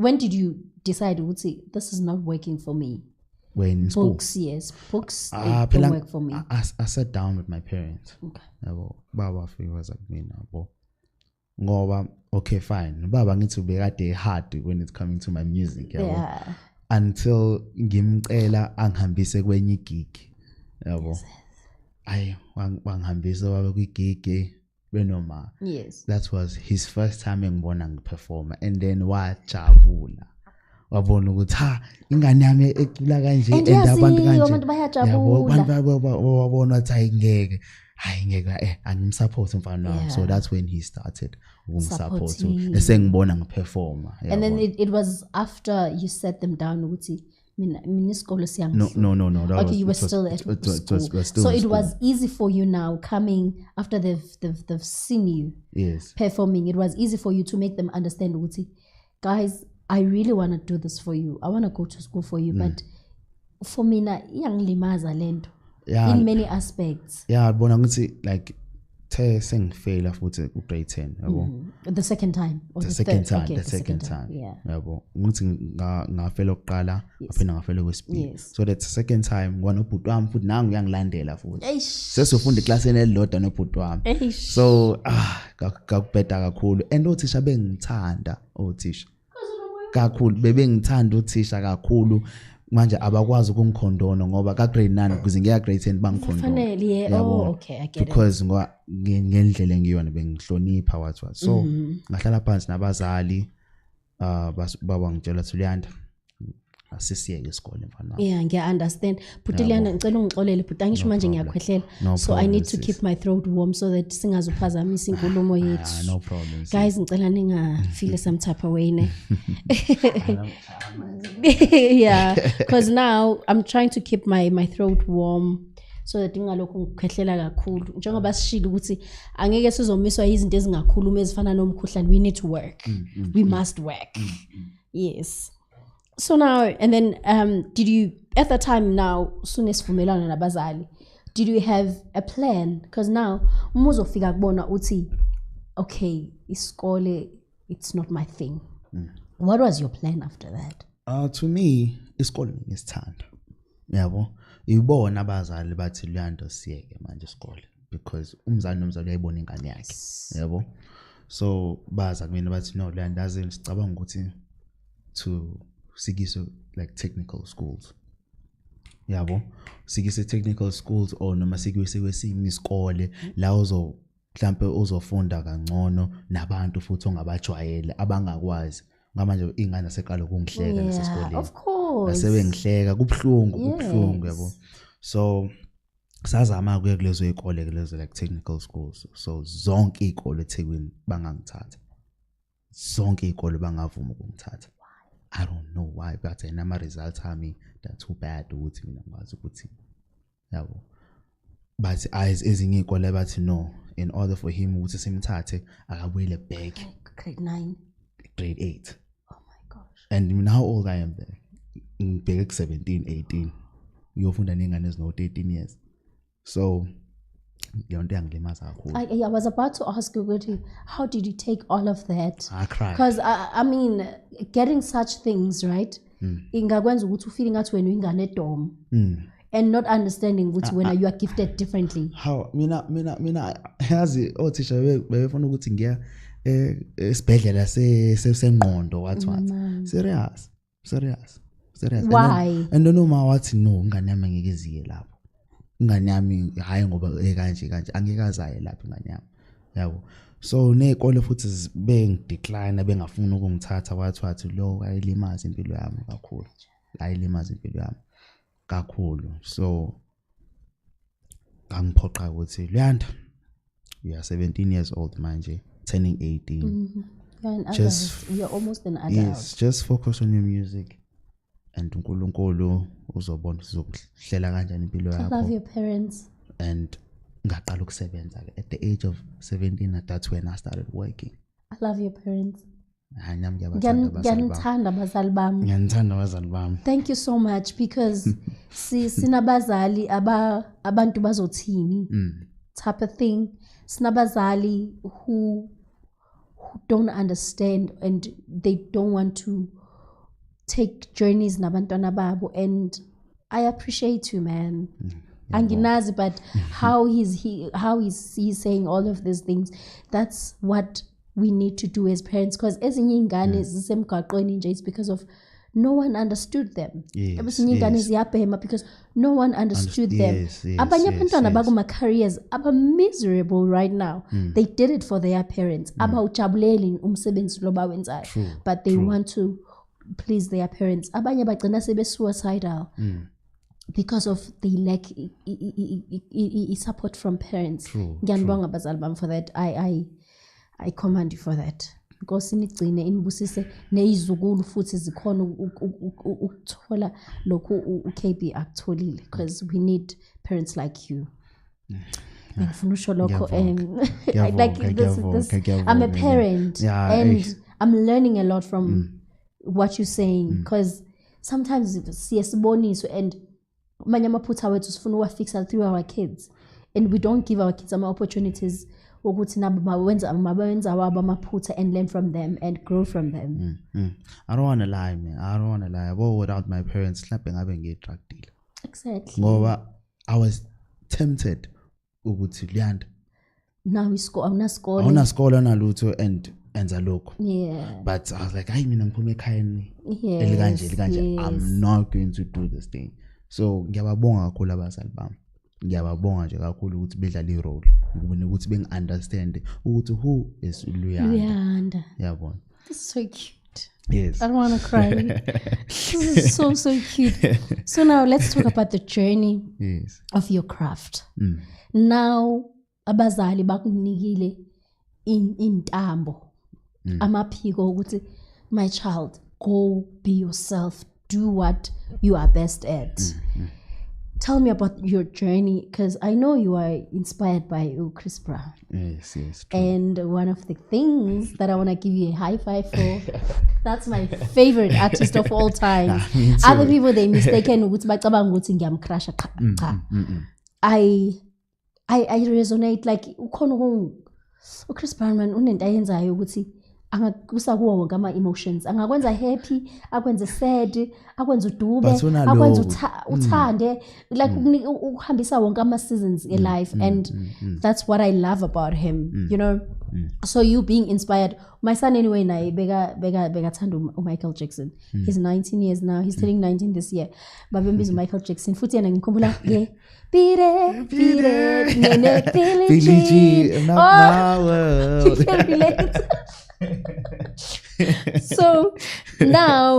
when did you decide this is not working for me? When in school? Books, yes. Books don't work for me. I sat down with my parents. Okay. Baba was like me now. Ngoba, okay, fine. Baba needs to be hard when it's coming to my music. Yeah. Until ngimcela angihambise kwenye gig. Yabo. Ay, wangihambisa baba kwigig benoma. Yes. That was his first time engibona ngiperform, and then wajabula. Wabona ukuthi ingane yami ecula kanje and abantu kanje. Abantu bayajabula. Wabona ukuthi ngeke angimsupport mfana wami. So that's when he started support esengibona ngiperform. And then it was after you set them down ukuthi mina isikolo siyami. No. Okay, you were still at school. So it was easy for you now coming after they've seen you performing. It was easy for you to make them understand ukuthi, guys, I really want to do this for you. I want to go to school for you, but for me na iyangilimaza lento in many aspects. Yeah, bona ngithi like sengifela futhi grade 10 yabo. The second time or the second time. Okay, the second time. Yeah. Yabo. Ngithi ngafela oqala aphela ngafela kwesibili. So that second time ngwana ubhuti wami futhi nangu uyangilandela futhi. Sesofunda eclassini elilodwa nobhuti wami. So kakubheda kakhulu and othisha bengithanda othisha. Kakhulu bebengithanda uthisha kakhulu manje abakwazi ukungikhondona ngoba ka grade 9 ukuze ngiya grade 10 bangikhondona. Fanele okay, I get because ngendlela engiyona bengihlonipha what so ngahlala phansi nabazali baba ngitshela Thulyanda asisiyeke isikole mfana. Yeah, ngiya understand. Thulyanda ngicela ungixolele but angisho manje ngiyakhwehlela. So I need to keep my throat warm so that singazuphazamisa inkulumo yethu. No problem. Guys, ngicela ningafeel some type of way ne. Yeah, because now I'm trying to keep my throat warm so that ingalokho ngikhwehlela kakhulu. Njengoba sishilo ukuthi angeke sizomiswa izinto ezingakhuluma ezifana nomkhuhlane. We need to work. We must work. Yes. So now, and then did you, at the time now, soon as fumelana nabazali, did you have a plan? Because now, umuzofika kubona uthi, okay, iskole, it's not my thing. What was your plan after that? To me, iskole ngisithanda. Yabo, ibona abazali bathi Luyanda siyeke manje iskole because umzali nomzali uyayibona ingane yakhe. Yabo. So baza kumina bathi no Luyanda azini sicabanga ukuthi to sikiso like technical schools. Yabo. Sikiso technical schools or noma sikiso kwesinye isikole la mhlambe uzofunda kangcono nabantu futhi ongabajwayele abangakwazi. Ngamanje ingane aseqala ukungihleka nasesikoleni. Of course. Asebengihleka kubhlungu yabo. So sazama ukuya kulezo izikole kulezo like technical schools. So zonke izikole eThekwini bangangithatha. Zonke izikole bangavuma ukungithatha. I don't know why, but nama results ami that too bad ukuthi mina ngikwazi ukuthi yabo. But ezinye izikole bathi no, in order for him ukuthi simthathe akabuyele back grade 9 grade 8. Oh my gosh. And how old I am there? Ngibheke 17 18. Uyofunda nengane ezino 13 years. So yonke yangilimaza kakhulu. I was about to ask you, how did you take all of that? I cried. Because I mean, getting such things, right? Ingakwenza ukuthi ufeel ngathi wena uyingane edom. And not understanding ukuthi when you are gifted differently. How mina yazi othisha befuna ukuthi ngiya esibhedlela sengqondo what serious. Why? And noma wathi no ngane yami ngeke iziye lapho. Ingane yami hayi ngoba kanje angeke azaye lapha ingane yami. Yabo. So nezikole futhi bengidecline bengafuna ukungithatha wathi lo ayilimaza impilo yami kakhulu. Ayilimaza impilo yami kakhulu. So ngangiphoqa ukuthi Luyanda, you are 17 years old manje, turning 18. You're almost an adult. Yes, just focus on your music. And uNkulunkulu uzobona sizokuhlela kanjani impilo yakho. I love your parents. And ngaqala ukusebenza at the age of 17, that's when I started working. I love your parents. Ngiyanthanda abazali bami. Ngiyanthanda abazali bami. Thank you so much because sinabazali abantu bazothini type of thing. Sinabazali who don't understand and they don't want to take journeys nabantwana babo, and I appreciate you, man. Anginazi, but how he's saying all of these things, that's what we need to do as parents, because ezinye ingane zisemgaqweni nje, it's because of no one understood them. Ezinye ingane ziyabhema because no one understood them. Abanye abantwana bakuma careers aba miserable right now. They did it for their parents. Abawujabuleli umsebenzi lo bawenzayo, but they want to please their parents. Abanye bagcina sebe suicidal because of they lack support from parents. Ngiyabonga bazali bami for that. I commend you for that. Because inigcine inibusise nezizukulu futhi zikhona ukuthola lokho uKB akutholile, because we need parents like you. Ngifuna usho lokho, and like this I'm a parent and I'm learning a lot from what you're saying, because sometimes siyasiboniswa and manje amaphutha wethu sifuna uwafixa through our kids, and we don't give our kids some opportunities ukuthi nabo mabenza wabo amaphutha and learn from them and grow from them. I don't want to lie, man. I don't want to lie. Well, without my parents slapping ngabe ngi-drug dealer. Exactly. Ngoba I was tempted ukuthi Luyanda, now awunasikole nalutho and enza lokho. Yeah. But I was like, hayi mina ngiphuma ekhayeni elikanje. I'm not going to do this thing. So ngiyababonga kakhulu abazali bami. Ngiyababonga nje kakhulu ukuthi bedlala i-role ukubona ukuthi bengi-understand ukuthi who is Luyanda. Yabona. This is so cute. Yes. I don't want to cry. This is so cute. So now let's talk about the journey of your craft. Now abazali bakunikile intambo amaphiko ukuthi my child, go be yourself, do what you are best at. Tell me about your journey, because I know you are inspired by Chris Brown. Yes, true. And one of the things that I want to give you a high five for, that's my favorite artist of all time. Other people, they mistaken ukuthi bacabanga ukuthi ngiyamcrusha. I resonate, like ukhona Chris Brown man unento ayenzayo ukuthi angakusa kuwo wonke ama-emotions, angakwenza happy, akwenze sad, akwenze udube, akwenze uthande, like ukuhambisa wonke ama-seasons in life. And that's what I love about him, you know. So you being inspired, my son anyway naye beka thanda uMichael Jackson. He's 19 years now, he's turning 19 this year, but bembiza uMichael Jackson futhi yena ngikhumbula Beat it, Billie Jean, not my world. You can relate. So now